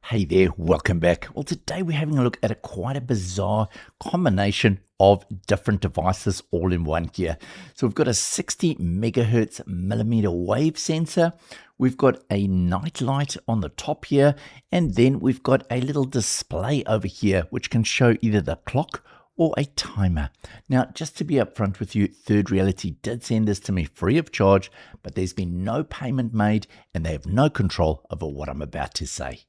Hey there, welcome back. Well, today we're having a look at quite a bizarre combination of different devices all in one here. So we've got a 60 megahertz millimeter wave sensor. We've got a night light on the top here, and then we've got a little display over here which can show either the clock or a timer. Now, just to be upfront with you, Third Reality did send this to me free of charge, but there's been no payment made and they have no control over what I'm about to say.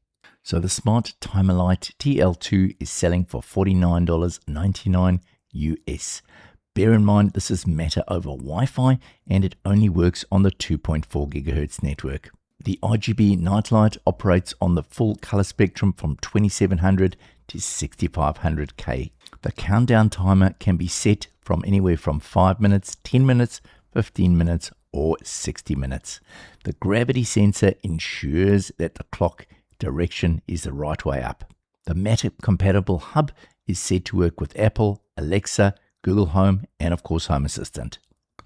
So the Smart Timer Light TL2 is selling for $49.99 US. Bear in mind this is Matter over Wi-Fi and it only works on the 2.4 gigahertz network. The RGB nightlight operates on the full color spectrum from 2700 to 6500K. The countdown timer can be set from anywhere from 5 minutes, 10 minutes, 15 minutes or 60 minutes. The gravity sensor ensures that the clock direction is the right way up. The Matter compatible hub is said to work with Apple, Alexa, Google Home, and of course Home Assistant.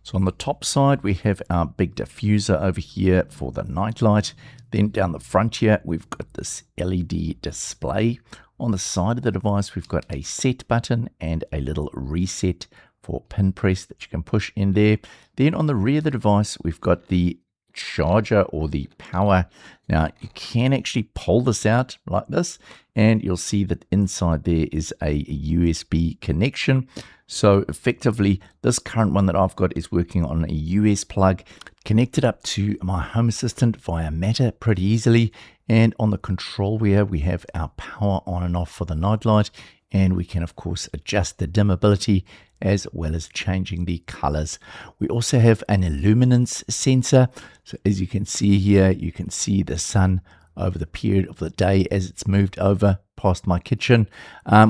So on the top side, we have our big diffuser over here for the nightlight. Then down the front here, we've got this LED display. On the side of the device, we've got a set button and a little reset for pin press that you can push in there. Then on the rear of the device, we've got the charger or the power. Now you can actually pull this out like this and you'll see that inside there is a USB connection. So effectively this current one that I've got is working on a US plug connected up to my Home Assistant via Matter pretty easily, and on the control wheel we have our power on and off for the nightlight, and we can of course adjust the dimmability as well as changing the colors. We also have an illuminance sensor. So as you can see here, you can see the sun over the period of the day as it's moved over past my kitchen.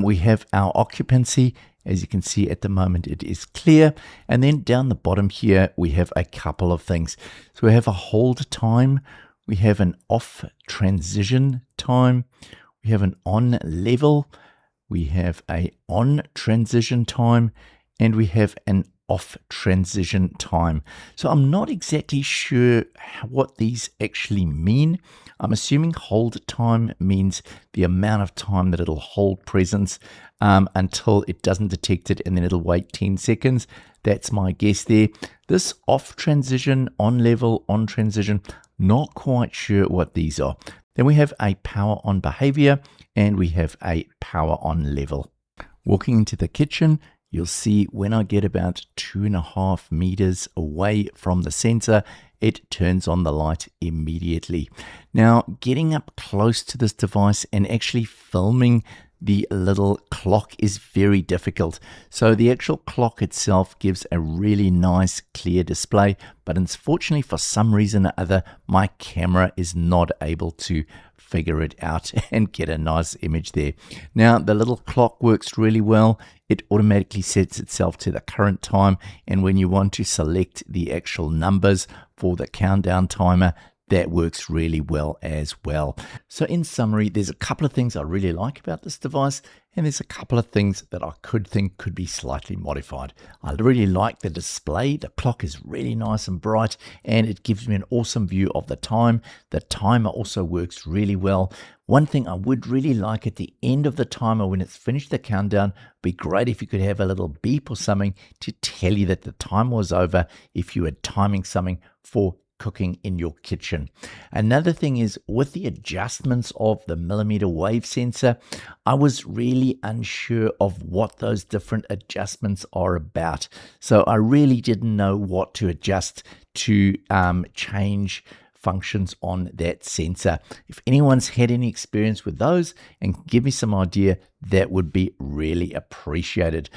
We have our occupancy. As you can see at the moment, it is clear. And then down the bottom here, we have a couple of things. So we have a hold time. We have an off transition time. We have an on level. We have a on transition time, and we have an off transition time. So I'm not exactly sure what these actually mean. I'm assuming hold time means the amount of time that it'll hold presence until it doesn't detect it, and then it'll wait 10 seconds. That's my guess there. This off transition, on level, on transition, not quite sure what these are. Then we have a power on behavior and we have a power on level. Walking into the kitchen, you'll see when I get about 2.5 meters away from the sensor, it turns on the light immediately. Now, getting up close to this device and actually filming the little clock is very difficult. So the actual clock itself gives a really nice clear display, but unfortunately for some reason or other, my camera is not able to figure it out and get a nice image there. Now the little clock works really well. It automatically sets itself to the current time, and when you want to select the actual numbers for the countdown timer, that works really well as well. So in summary, there's a couple of things I really like about this device, and there's a couple of things that I could think could be slightly modified. I really like the display. The clock is really nice and bright, and it gives me an awesome view of the time. The timer also works really well. One thing I would really like at the end of the timer, when it's finished the countdown, would be great if you could have a little beep or something to tell you that the time was over if you were timing something for cooking in your kitchen. Another thing is with the adjustments of the millimeter wave sensor, I was really unsure of what those different adjustments are about. So I really didn't know what to adjust to change functions on that sensor. If anyone's had any experience with those and give me some idea, that would be really appreciated.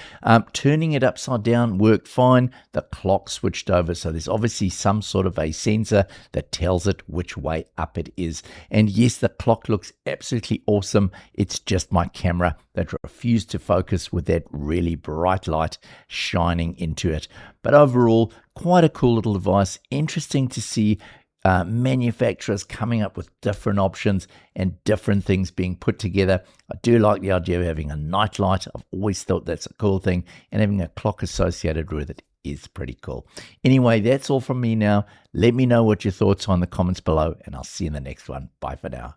Turning it upside down worked fine. The clock switched over, so there's obviously some sort of a sensor that tells it which way up it is. And yes, the clock looks absolutely awesome. It's just my camera that refused to focus with that really bright light shining into it. But overall, quite a cool little device. Interesting to see manufacturers coming up with different options and different things being put together. I do like the idea of having a night light. I've always thought that's a cool thing, and having a clock associated with it is pretty cool. Anyway, that's all from me now. Let me know what your thoughts are in the comments below, and I'll see you in the next one. Bye for now.